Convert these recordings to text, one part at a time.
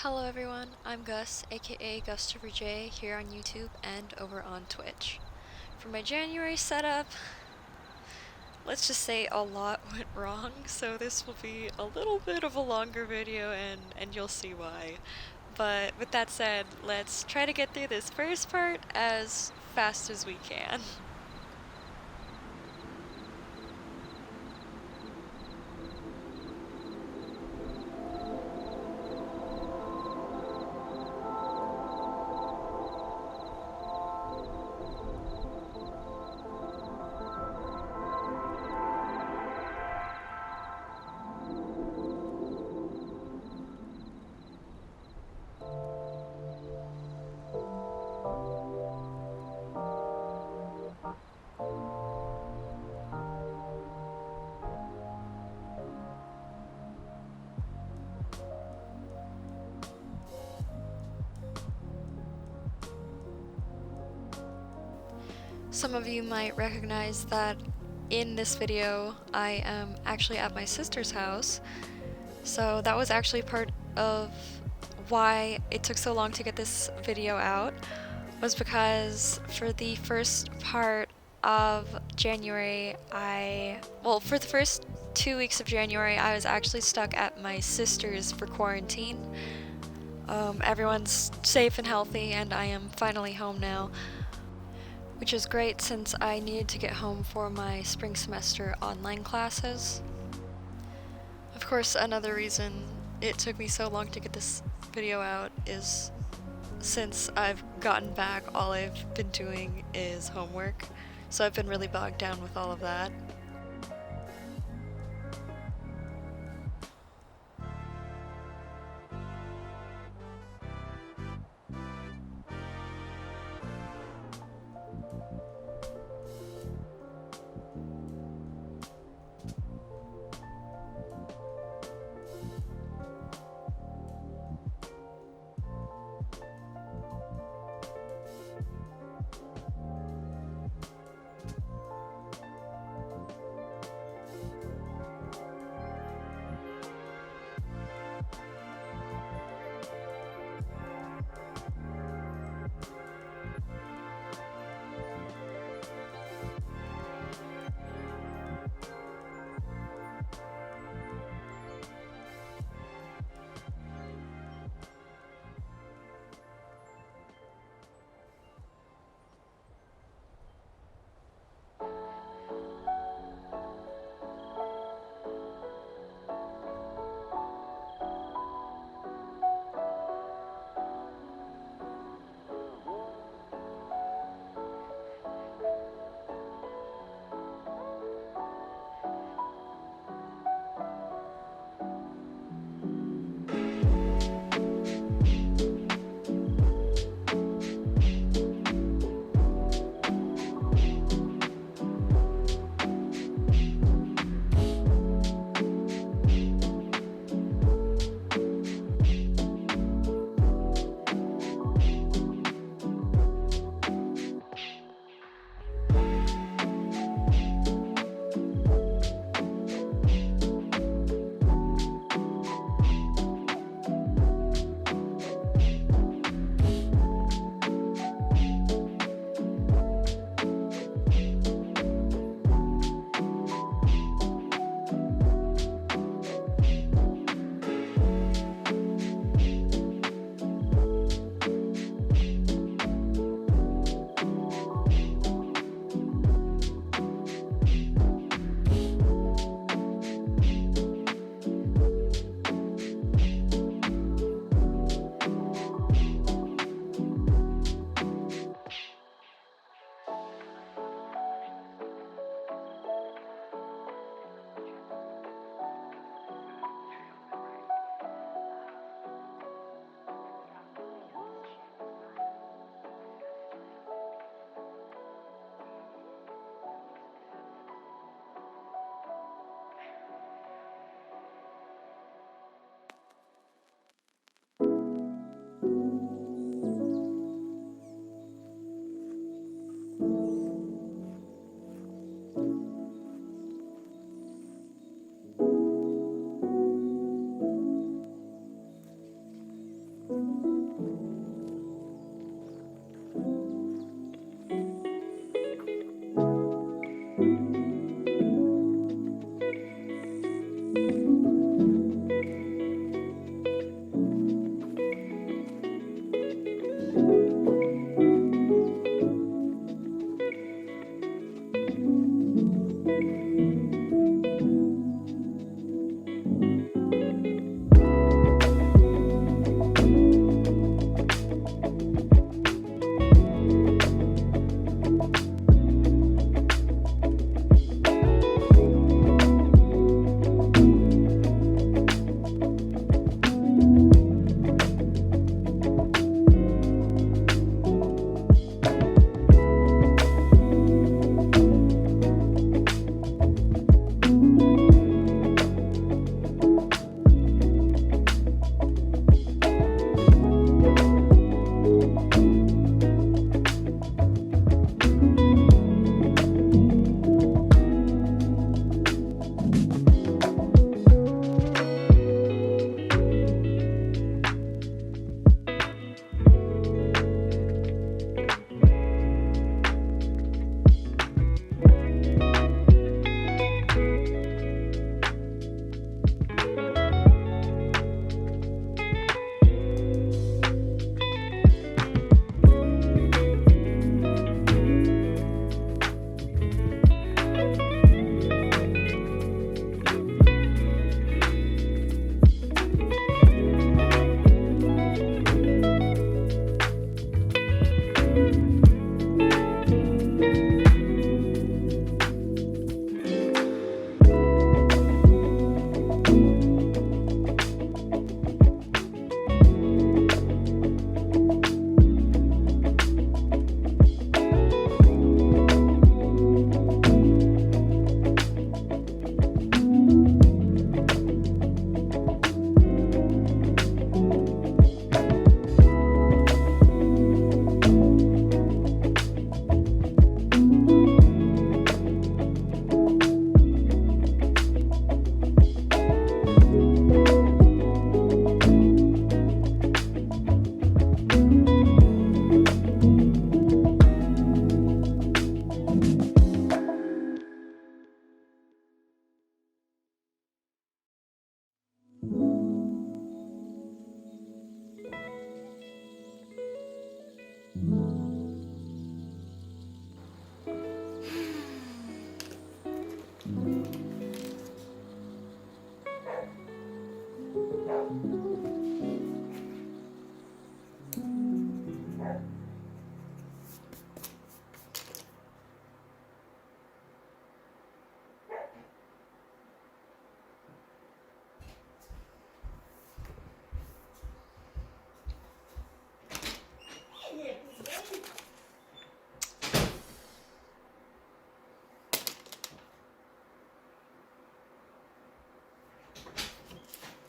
Hello everyone, I'm Gus, aka GusToverJ, here on YouTube and over on Twitch. For my January setup, let's just say a lot went wrong, so this will be a little bit of a longer video and you'll see why. But with that said, let's try to get through this first part as fast as we can. Some of you might recognize that in this video I am actually at my sister's house, so that was actually part of why it took so long to get this video out, was because for the first part of January, for the first 2 weeks of January, I was actually stuck at my sister's for quarantine. Everyone's safe and healthy, and I am finally home now, which is great since I needed to get home for my spring semester online classes. Of course, another reason it took me so long to get this video out is since I've gotten back, all I've been doing is homework, so I've been really bogged down with all of that.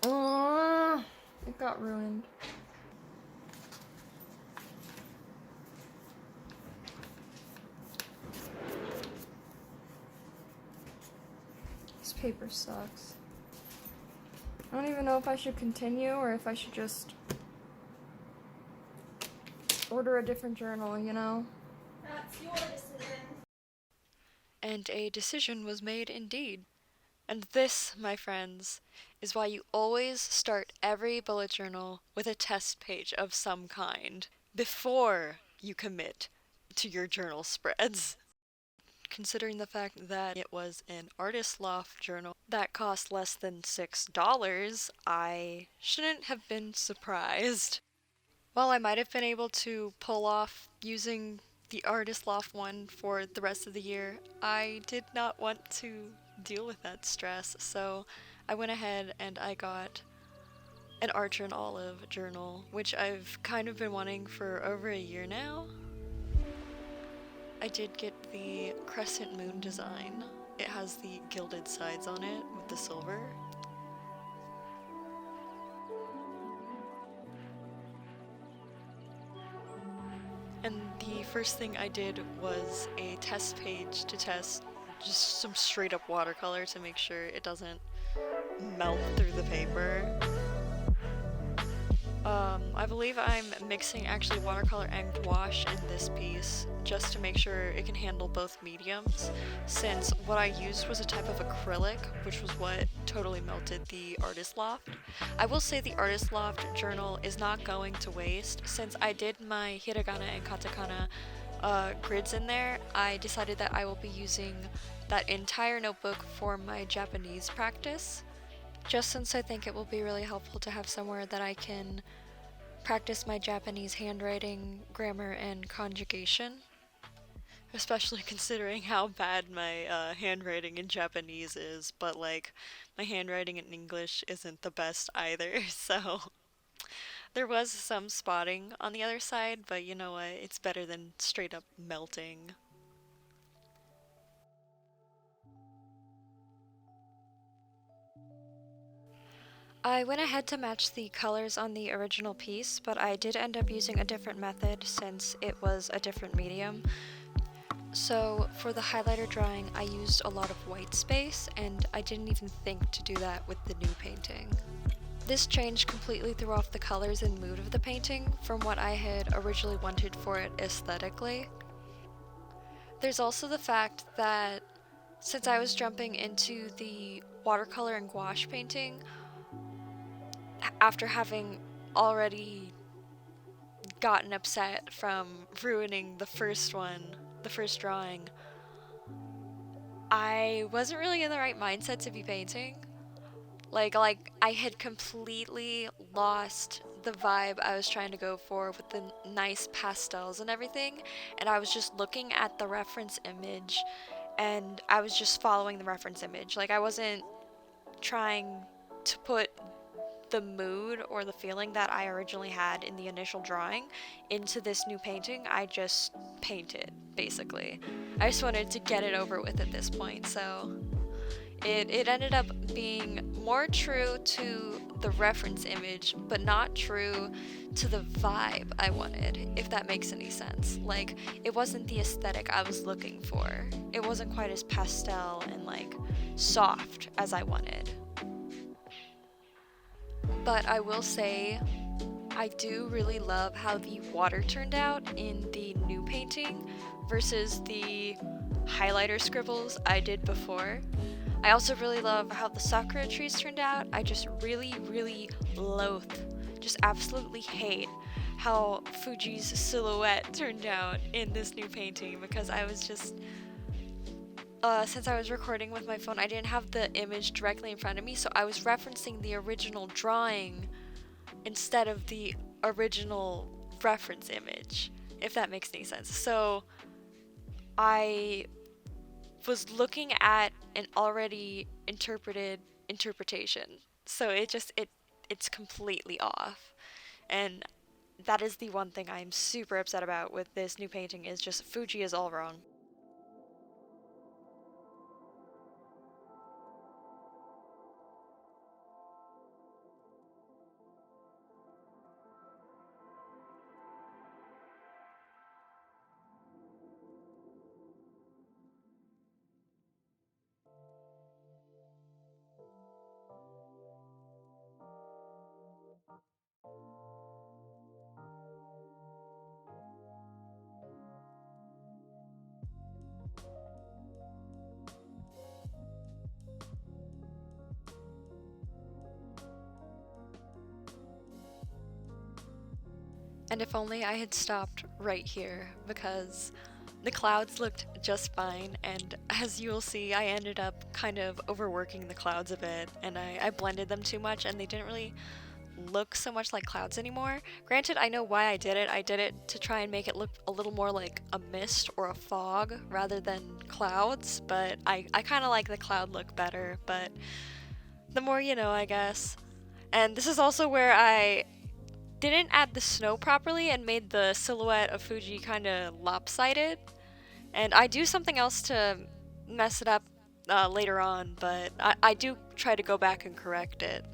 It got ruined. This paper sucks. I don't even know if I should continue or if I should just order a different journal, you know? That's your decision. And a decision was made indeed. And this, my friends, is why you always start every bullet journal with a test page of some kind before you commit to your journal spreads. Considering the fact that it was an artist loft journal that cost less than $6, I shouldn't have been surprised. While I might have been able to pull off using the artist loft one for the rest of the year, I did not want to deal with that stress, so I went ahead and I got an Archer and Olive journal, which I've kind of been wanting for over a year now. I did get the crescent moon design. It has the gilded sides on it with the silver. And the first thing I did was a test page to test just some straight up watercolor to make sure it doesn't melt through the paper. I believe I'm mixing actually watercolor and gouache in this piece just to make sure it can handle both mediums, since what I used was a type of acrylic, which was what totally melted the Artist Loft. I will say the Artist Loft journal is not going to waste. Since I did my hiragana and katakana grids in there, I decided that I will be using that entire notebook for my Japanese practice, just since I think it will be really helpful to have somewhere that I can practice my Japanese handwriting, grammar, and conjugation. Especially considering how bad my handwriting in Japanese is, but like, my handwriting in English isn't the best either, so there was some spotting on the other side, but you know what, it's better than straight up melting. I went ahead to match the colors on the original piece, but I did end up using a different method since it was a different medium. So for the highlighter drawing, I used a lot of white space, and I didn't even think to do that with the new painting. This change completely threw off the colors and mood of the painting from what I had originally wanted for it aesthetically. There's also the fact that since I was jumping into the watercolor and gouache painting, after having already gotten upset from ruining the first drawing, I wasn't really in the right mindset to be painting. Like I had completely lost the vibe I was trying to go for with the nice pastels and everything, and I was just looking at the reference image and I was just following the reference image. Like I wasn't trying to put the mood or the feeling that I originally had in the initial drawing into this new painting. I just painted, basically. I just wanted to get it over with at this point, so it ended up being more true to the reference image, but not true to the vibe I wanted, if that makes any sense. Like, it wasn't the aesthetic I was looking for. It wasn't quite as pastel and, like, soft as I wanted. But I will say, I do really love how the water turned out in the new painting versus the highlighter scribbles I did before. I also really love how the sakura trees turned out. I just really loathe, just absolutely hate how Fuji's silhouette turned out in this new painting, because I was just since I was recording with my phone, I didn't have the image directly in front of me, so I was referencing the original drawing instead of the original reference image, if that makes any sense. So I was looking at an already interpreted interpretation. So it's completely off. And that is the one thing I'm super upset about with this new painting, is just Fuji is all wrong. And if only I had stopped right here, because the clouds looked just fine, and as you'll see, I ended up kind of overworking the clouds a bit, and I blended them too much, and they didn't really look so much like clouds anymore. Granted, I know why I did it. I did it to try and make it look a little more like a mist or a fog rather than clouds, but I kind of like the cloud look better, but the more you know, I guess. And this is also where I didn't add the snow properly and made the silhouette of Fuji kind of lopsided. And I do something else to mess it up later on, but I do try to go back and correct it.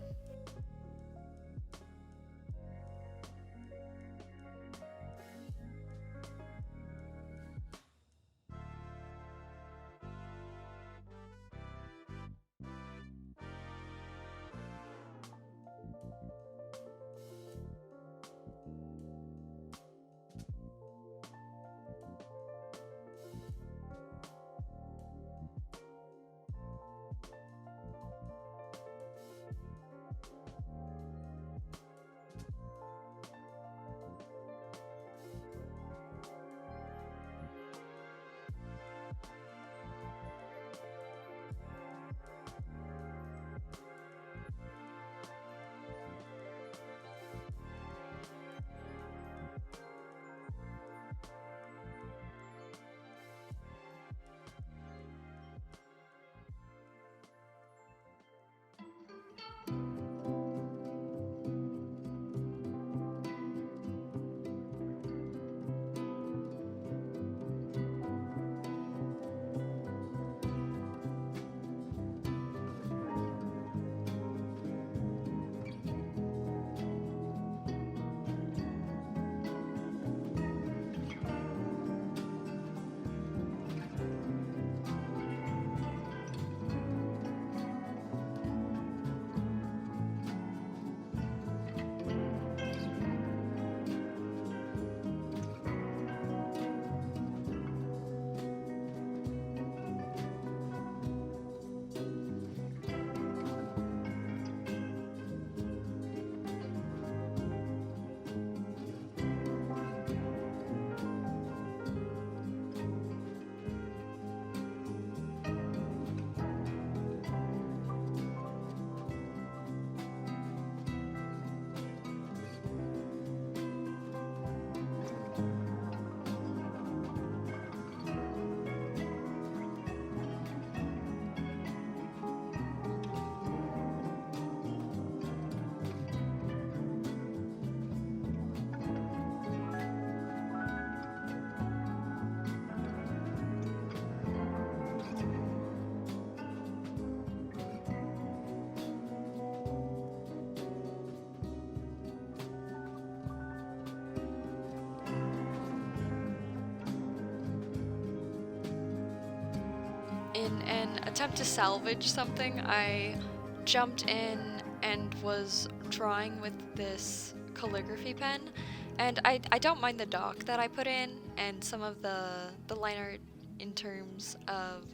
In an attempt to salvage something, I jumped in and was drawing with this calligraphy pen. And I don't mind the dock that I put in and some of the line art in terms of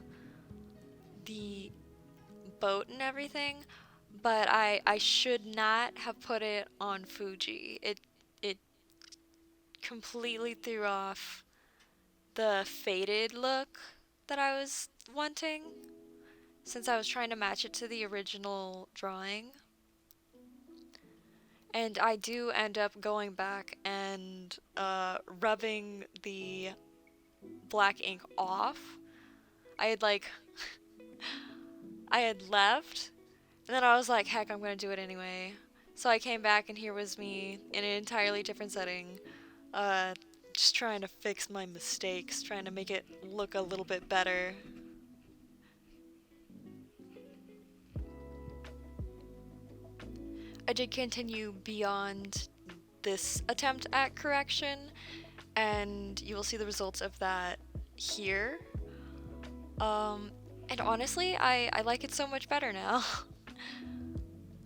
the boat and everything, but I should not have put it on Fuji. It completely threw off the faded look that I was wanting, since I was trying to match it to the original drawing. And I do end up going back and rubbing the black ink off. I had like, I had left, and then I was like, heck, I'm gonna do it anyway. So I came back, and here was me in an entirely different setting, uh, just trying to fix my mistakes, trying to make it look a little bit better. I did continue beyond this attempt at correction, and you will see the results of that here. And honestly, I like it so much better now.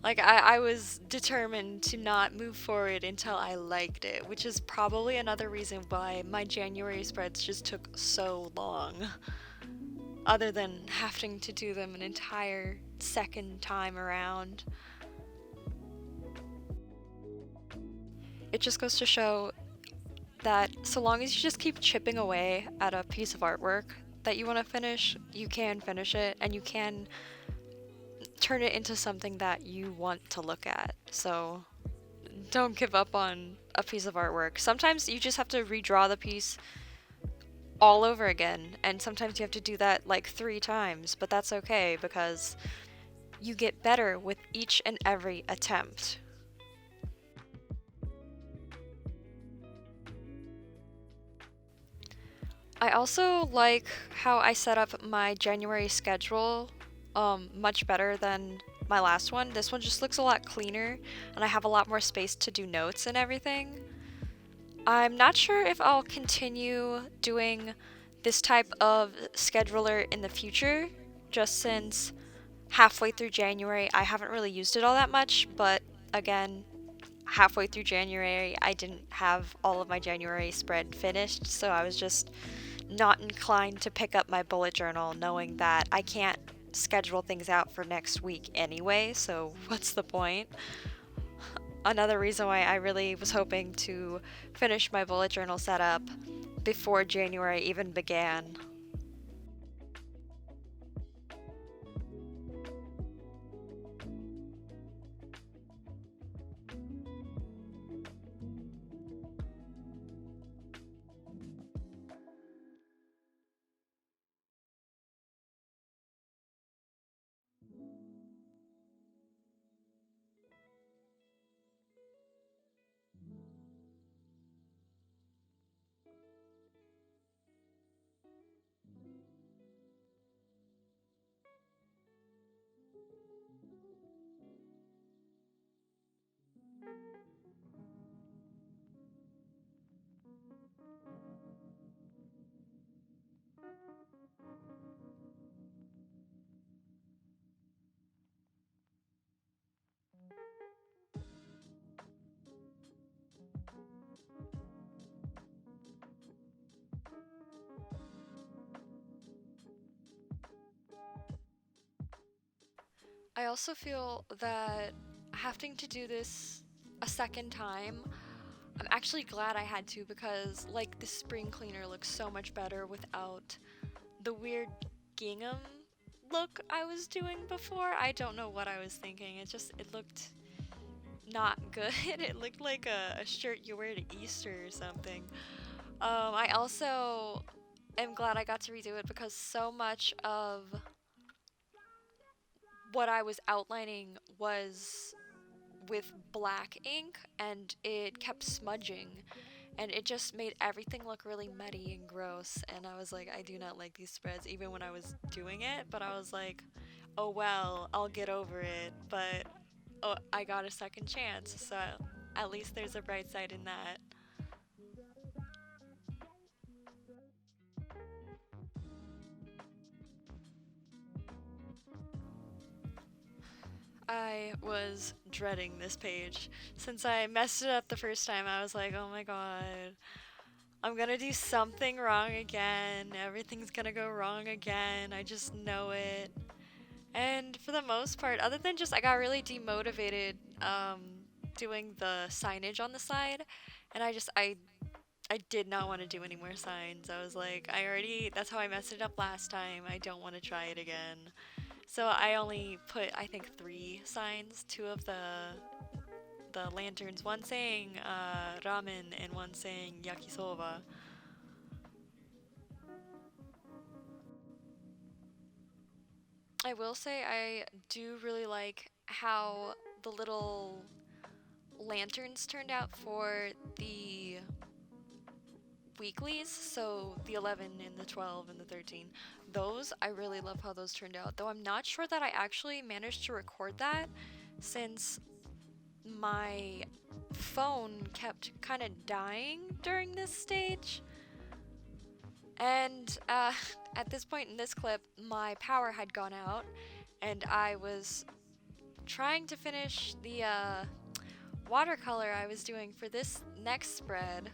Like, I was determined to not move forward until I liked it, which is probably another reason why my January spreads just took so long. Other than having to do them an entire second time around. It just goes to show that so long as you just keep chipping away at a piece of artwork that you want to finish, you can finish it and you can turn it into something that you want to look at. So don't give up on a piece of artwork. Sometimes you just have to redraw the piece all over again, and sometimes you have to do that like 3 times, but that's okay because you get better with each and every attempt. I also like how I set up my January schedule much better than my last one. This one just looks a lot cleaner, and I have a lot more space to do notes and everything. I'm not sure if I'll continue doing this type of scheduler in the future, just since halfway through January I haven't really used it all that much, but again, halfway through January I didn't have all of my January spread finished, so I was just not inclined to pick up my bullet journal knowing that I can't schedule things out for next week anyway, so what's the point? Another reason why I really was hoping to finish my bullet journal setup before January even began. I also feel that having to do this a second time, I'm actually glad I had to because, like, the spring cleaner looks so much better without the weird gingham look I was doing before. I don't know what I was thinking. It looked not good. It looked like a shirt you wear to Easter or something. I also am glad I got to redo it because so much of what I was outlining was with black ink and it kept smudging and it just made everything look really muddy and gross, and I was like, I do not like these spreads even when I was doing it, but I was like, oh well, I'll get over it. But oh, I got a second chance, so at least there's a bright side in that. I was dreading this page. Since I messed it up the first time, I was like, oh my god, I'm gonna do something wrong again. Everything's gonna go wrong again. I just know it. And for the most part, other than just I got really demotivated doing the signage on the side, and I did not want to do any more signs. I was like, that's how I messed it up last time. I don't want to try it again. So I only put I think 3 signs, two of the lanterns, one saying ramen and one saying yakisoba. I will say I do really like how the little lanterns turned out for the weeklies, so the 11 and the 12 and the 13. Those, I really love how those turned out, though I'm not sure that I actually managed to record that since my phone kept kind of dying during this stage. And at this point in this clip, my power had gone out, and I was trying to finish the watercolor I was doing for this next spread.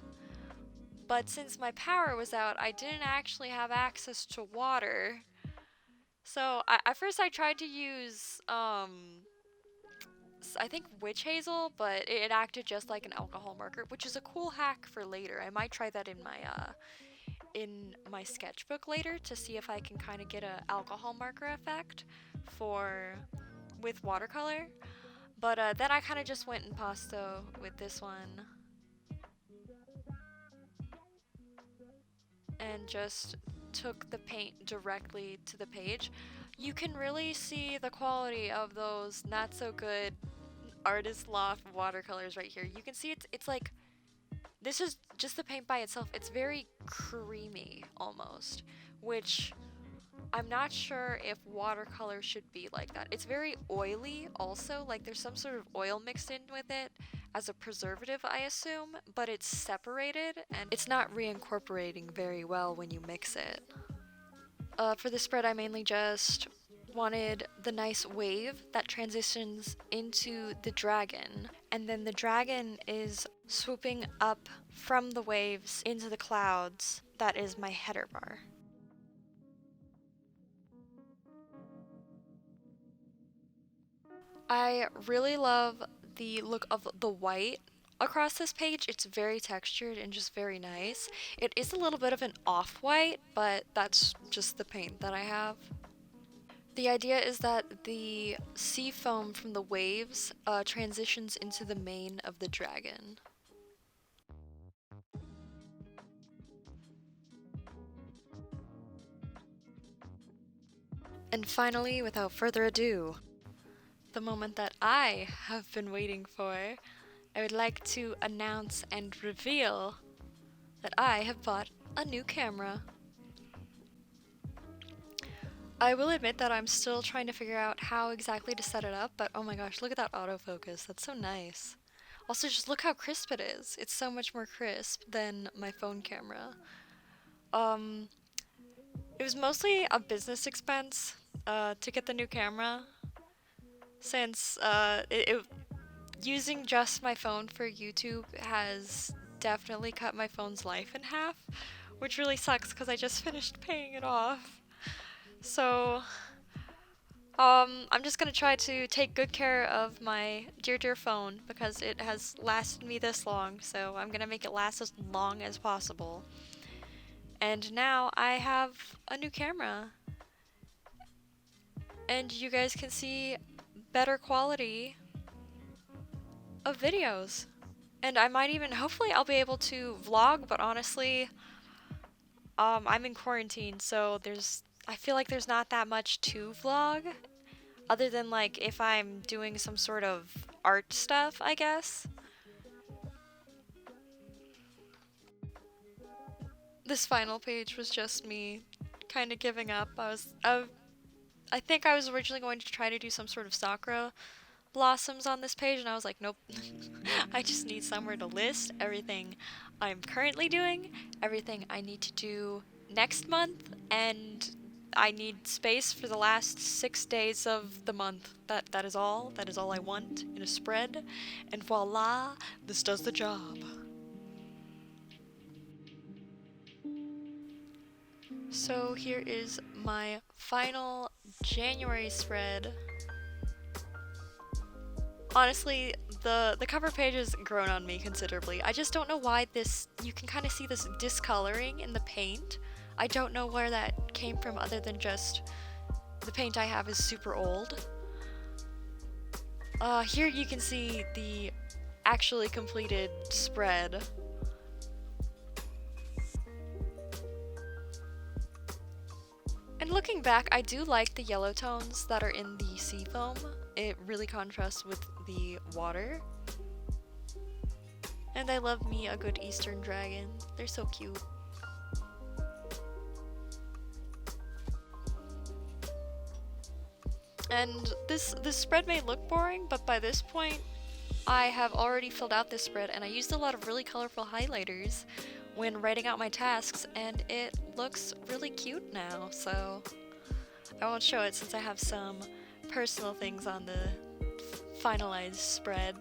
But since my power was out, I didn't actually have access to water. So at first I tried to use was, I think, witch hazel, but it acted just like an alcohol marker, which is a cool hack for later. I might try that in my sketchbook later to see if I can kind of get a alcohol marker effect for with watercolor. But then I kind of just went in pasto with this one and just took the paint directly to the page. You can really see the quality of those not so good Artist Loft watercolors right here. You can see it's like, this is just the paint by itself. It's very creamy almost, which I'm not sure if watercolor should be like that. It's very oily also, like there's some sort of oil mixed in with it as a preservative, I assume, but it's separated and it's not reincorporating very well when you mix it. For the spread, I mainly just wanted the nice wave that transitions into the dragon, and then the dragon is swooping up from the waves into the clouds. That is my header bar. I really love the look of the white across this page. It's very textured and just very nice. It is a little bit of an off-white, but that's just the paint that I have. The idea is that the sea foam from the waves transitions into the mane of the dragon. And finally, without further ado, the moment that I have been waiting for, I would like to announce and reveal that I have bought a new camera. I will admit that I'm still trying to figure out how exactly to set it up, but oh my gosh, look at that autofocus. That's so nice. Also, just look how crisp it is. It's so much more crisp than my phone camera. It was mostly a business expense to get the new camera, since using just my phone for YouTube has definitely cut my phone's life in half, which really sucks because I just finished paying it off. So, I'm just gonna try to take good care of my dear phone because it has lasted me this long, so I'm gonna make it last as long as possible. And now I have a new camera. And you guys can see better quality of videos. And I might even, hopefully I'll be able to vlog, but honestly, I'm in quarantine, so I feel like there's not that much to vlog, other than like if I'm doing some sort of art stuff, I guess. This final page was just me kind of giving up. I think I was originally going to try to do some sort of sakura blossoms on this page, and I was like, nope. I just need somewhere to list everything I'm currently doing, everything I need to do next month, and I need space for the last 6 days of the month. That is all. That is all I want in a spread, and voila, this does the job. So here is my final January spread. Honestly, the cover page has grown on me considerably. I just don't know why you can kind of see this discoloring in the paint. I don't know where that came from other than just the paint I have is super old. Here you can see the actually completed spread. And looking back, I do like the yellow tones that are in the sea foam. It really contrasts with the water. And I love me a good Eastern dragon. They're so cute. And this spread may look boring, but by this point, I have already filled out this spread, and I used a lot of really colorful highlighters when writing out my tasks, and it looks really cute now, so I won't show it since I have some personal things on the finalized spread.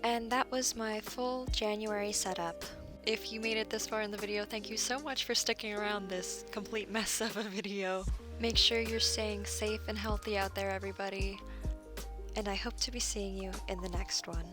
And that was my full January setup. If you made it this far in the video, thank you so much for sticking around this complete mess of a video. Make sure you're staying safe and healthy out there, everybody. and I hope to be seeing you in the next one.